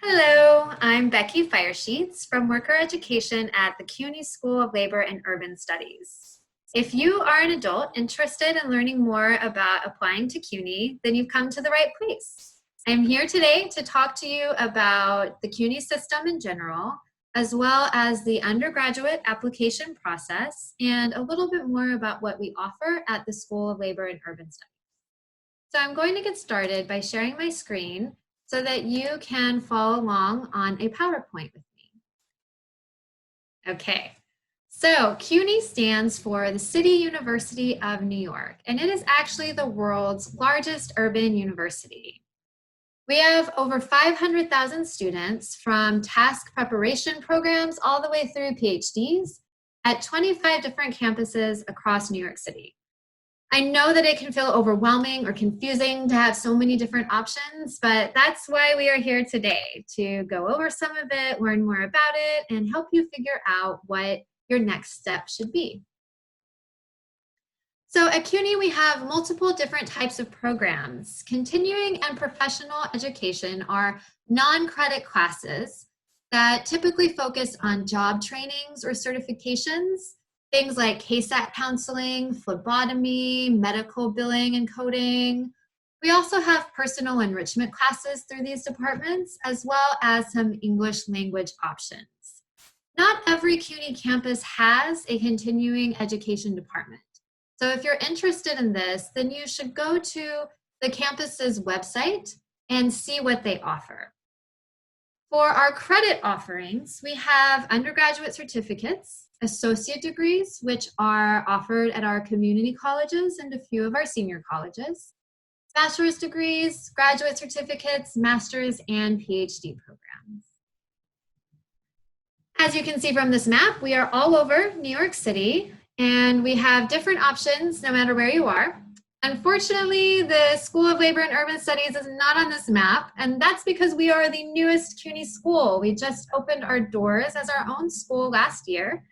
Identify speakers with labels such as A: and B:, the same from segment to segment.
A: Hello, I'm Becky Firesheets from Worker Education at the CUNY School of Labor and Urban Studies. If you are an adult interested in learning more about applying to CUNY, then you've come to the right place. I'm here today to talk to you about the CUNY system in general, as well as the undergraduate application process, and a little bit more about what we offer at the School of Labor and Urban Studies. So I'm going to get started by sharing my screen so that you can follow along on a PowerPoint with me. Okay, so CUNY stands for the City University of New York, and it is actually the world's largest urban university. We have over 500,000 students from TASC preparation programs all the way through PhDs at 25 different campuses across New York City. I know that it can feel overwhelming or confusing to have so many different options, but that's why we are here today, to go over some of it, learn more about it, and help you figure out what your next step should be. So at CUNY, we have multiple different types of programs. Continuing and professional education are non-credit classes that typically focus on job trainings or certifications. Things like KSAT counseling, phlebotomy, medical billing and coding. We also have personal enrichment classes through these departments, as well as some English language options. Not every CUNY campus has a continuing education department. So if you're interested in this, then you should go to the campus's website and see what they offer. For our credit offerings, we have undergraduate certificates, associate degrees, which are offered at our community colleges and a few of our senior colleges, bachelor's degrees, graduate certificates, master's, and PhD programs. As you can see from this map, we are all over New York City, and we have different options no matter where you are. Unfortunately, the School of Labor and Urban Studies is not on this map, and that's because we are the newest CUNY school. We just opened our doors as our own school last year.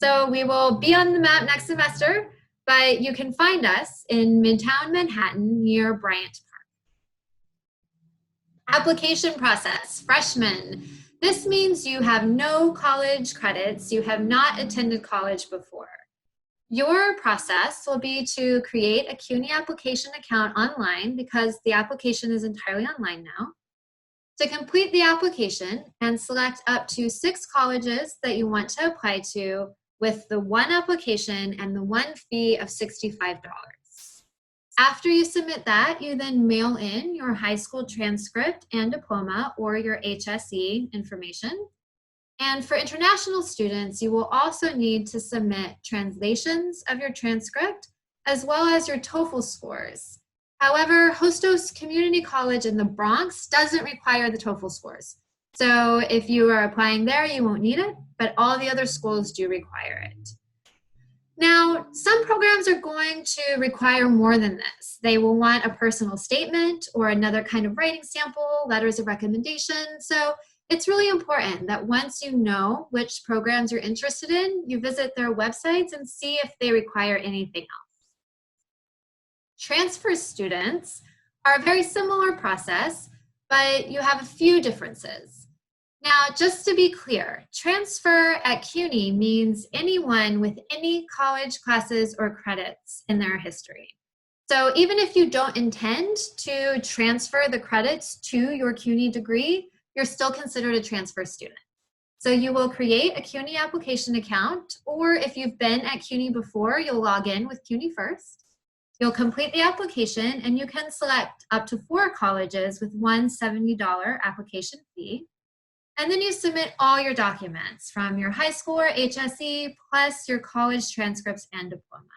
A: So we will be on the map next semester, but you can find us in Midtown Manhattan near Bryant Park. Application process, freshmen. This means you have no college credits, you have not attended college before. Your process will be to create a CUNY application account online because the application is entirely online now. To complete the application and select up to 6 colleges that you want to apply to with the one application and the one fee of $65. After you submit that, you then mail in your high school transcript and diploma or your HSE information. And for international students, you will also need to submit translations of your transcript as well as your TOEFL scores. However, Hostos Community College in the Bronx doesn't require the TOEFL scores. So if you are applying there, you won't need it, but all the other schools do require it. Now, some programs are going to require more than this. They will want a personal statement or another kind of writing sample, letters of recommendation. So it's really important that once you know which programs you're interested in, you visit their websites and see if they require anything else. Transfer students are a very similar process, but you have a few differences. Now, just to be clear, transfer at CUNY means anyone with any college classes or credits in their history. So even if you don't intend to transfer the credits to your CUNY degree, you're still considered a transfer student. So you will create a CUNY application account, or if you've been at CUNY before, you'll log in with CUNY first. You'll complete the application, and you can select up to 4 colleges with one $70 application fee. And then you submit all your documents from your high school or HSE, plus your college transcripts and diploma.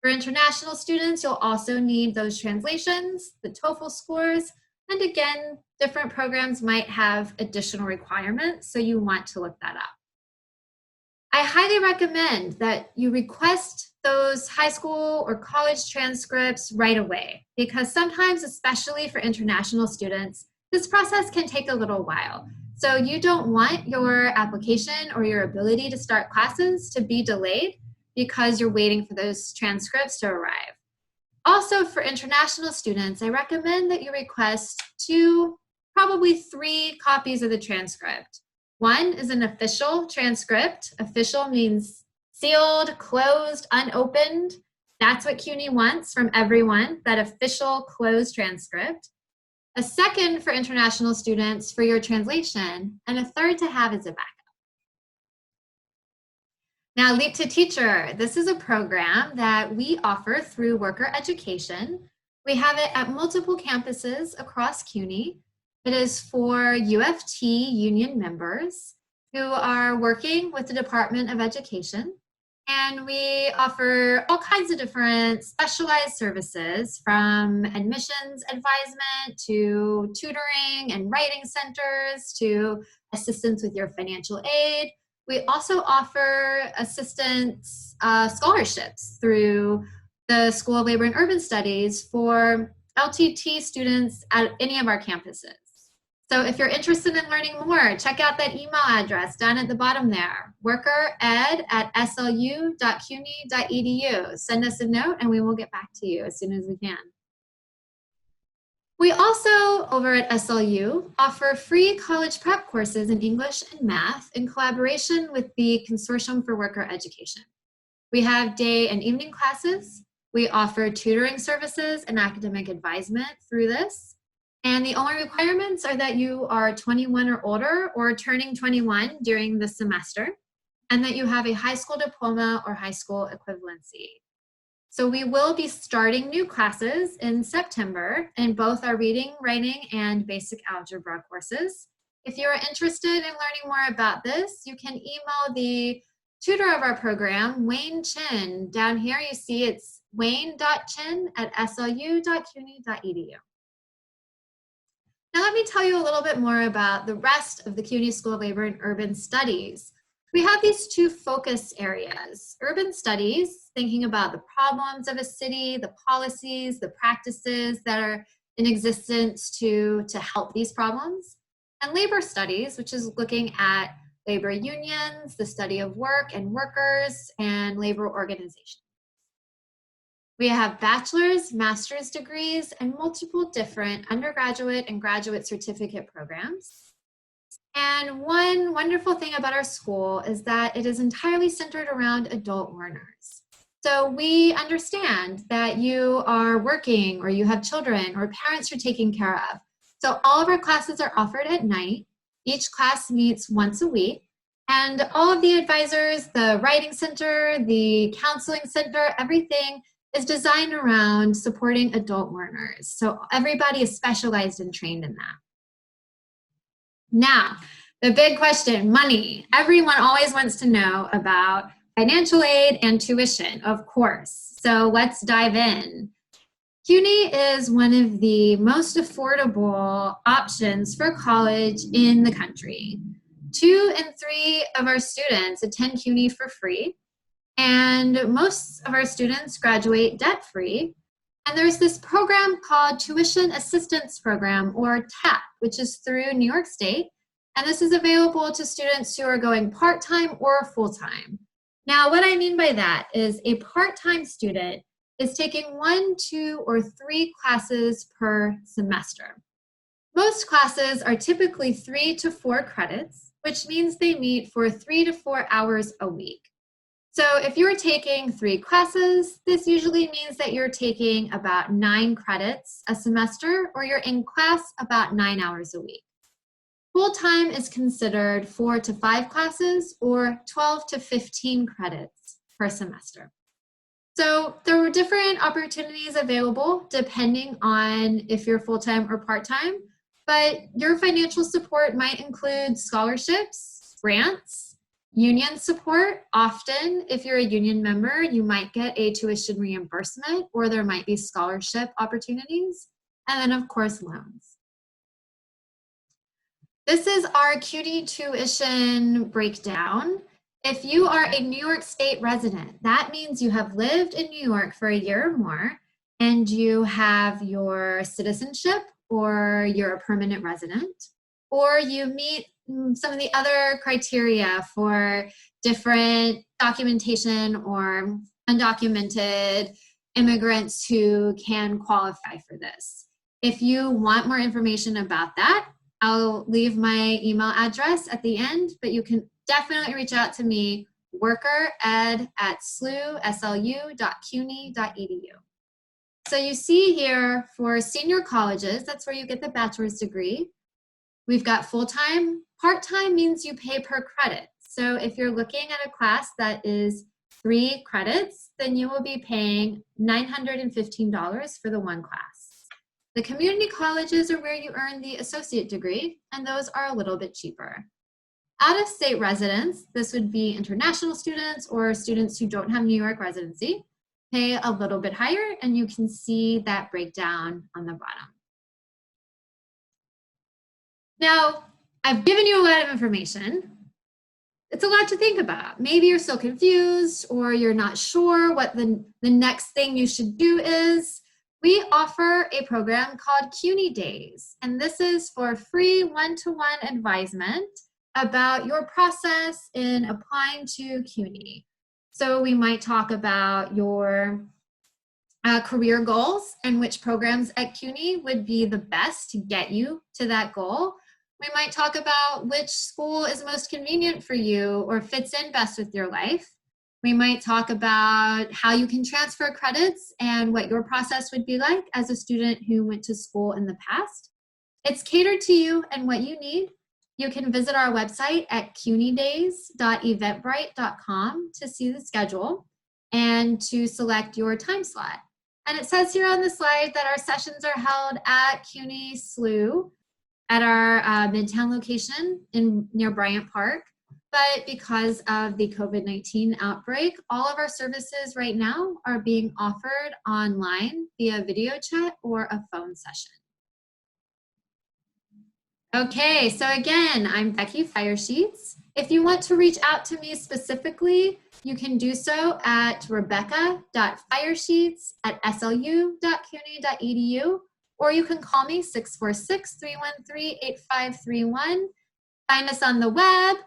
A: For international students, you'll also need those translations, the TOEFL scores, and again, different programs might have additional requirements, so you want to look that up. I highly recommend that you request those high school or college transcripts right away, because sometimes, especially for international students, this process can take a little while. So you don't want your application or your ability to start classes to be delayed because you're waiting for those transcripts to arrive. Also, for international students, I recommend that you request 2 probably 3 copies of the transcript. One is an official transcript. Official means sealed, closed, unopened. That's what CUNY wants from everyone, that official closed transcript. A second for international students for your translation, and a third to have as a backup. Now, Leap to Teacher. This is a program that we offer through Worker Education. We have it at multiple campuses across CUNY. It is for UFT union members who are working with the Department of Education. And we offer all kinds of different specialized services, from admissions advisement to tutoring and writing centers to assistance with your financial aid. We also offer assistance scholarships through the School of Labor and Urban Studies for LTT students at any of our campuses. So if you're interested in learning more, check out that email address down at the bottom there, workered@slu.cuny.edu. Send us a note and we will get back to you as soon as we can. We also, over at SLU, offer free college prep courses in English and math in collaboration with the Consortium for Worker Education. We have day and evening classes. We offer tutoring services and academic advisement through this. And the only requirements are that you are 21 or older or turning 21 during the semester, and that you have a high school diploma or high school equivalency. So we will be starting new classes in September in both our reading, writing, and basic algebra courses. If you are interested in learning more about this, you can email the tutor of our program, Wayne Chin. Down here you see it's wayne.chin@slu.cuny.edu. Now let me tell you a little bit more about the rest of the CUNY School of Labor and Urban Studies. We have these 2 focus areas: urban studies, thinking about the problems of a city, the policies, the practices that are in existence to help these problems, and labor studies, which is looking at labor unions, the study of work and workers, and labor organization. We have bachelor's, master's degrees, and multiple different undergraduate and graduate certificate programs. And one wonderful thing about our school is that it is entirely centered around adult learners. So we understand that you are working, or you have children, or parents you're taking care of. So all of our classes are offered at night. Each class meets once a week. And all of the advisors, the writing center, the counseling center, everything is designed around supporting adult learners. So everybody is specialized and trained in that. Now, the big question, money. Everyone always wants to know about financial aid and tuition, of course. So let's dive in. CUNY is one of the most affordable options for college in the country. 2 in 3 of our students attend CUNY for free, and most of our students graduate debt-free. And there's this program called Tuition Assistance Program, or TAP, which is through New York State. And this is available to students who are going part-time or full-time. Now, what I mean by that is a part-time student is taking 1, 2, or 3 classes per semester. Most classes are typically 3 to 4 credits, which means they meet for 3 to 4 hours a week. So if you're taking 3 classes, this usually means that you're taking about 9 credits a semester, or you're in class about 9 hours a week. Full-time is considered 4 to 5 classes, or 12 to 15 credits per semester. So there are different opportunities available depending on if you're full-time or part-time, but your financial support might include scholarships, grants, union support. Often, if you're a union member, you might get a tuition reimbursement, or there might be scholarship opportunities, and then of course loans. This is our CUNY tuition breakdown. If you are a New York State resident, that means you have lived in New York for a year or more, and you have your citizenship, or you're a permanent resident, or you meet some of the other criteria for different documentation or undocumented immigrants who can qualify for this. If you want more information about that, I'll leave my email address at the end, but you can definitely reach out to me, workered@slu.cuny.edu. So you see here for senior colleges, that's where you get the bachelor's degree. We've got full-time. Part-time means you pay per credit. So if you're looking at a class that is 3 credits, then you will be paying $915 for the one class. The community colleges are where you earn the associate degree, and those are a little bit cheaper. Out-of-state residents, this would be international students or students who don't have New York residency, pay a little bit higher, and you can see that breakdown on the bottom. Now, I've given you a lot of information. It's a lot to think about. Maybe you're still confused or you're not sure what the next thing you should do is. We offer a program called CUNY Days, and this is for free one-to-one advisement about your process in applying to CUNY. So we might talk about your career goals and which programs at CUNY would be the best to get you to that goal. We might talk about which school is most convenient for you or fits in best with your life. We might talk about how you can transfer credits and what your process would be like as a student who went to school in the past. It's catered to you and what you need. You can visit our website at cunydays.eventbrite.com to see the schedule and to select your time slot. And it says here on the slide that our sessions are held at CUNY SLU at our Midtown location near Bryant Park. But because of the COVID-19 outbreak, all of our services right now are being offered online via video chat or a phone session. Okay, so again, I'm Becky Firesheets. If you want to reach out to me specifically, you can do so at rebecca.firesheets@slu.cuny.edu, or you can call me 646-313-8531. Find us on the web,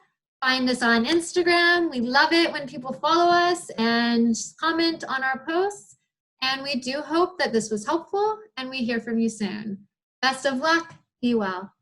A: find us on Instagram. We love it when people follow us and comment on our posts. And we do hope that this was helpful, and we hear from you soon. Best of luck. Be well.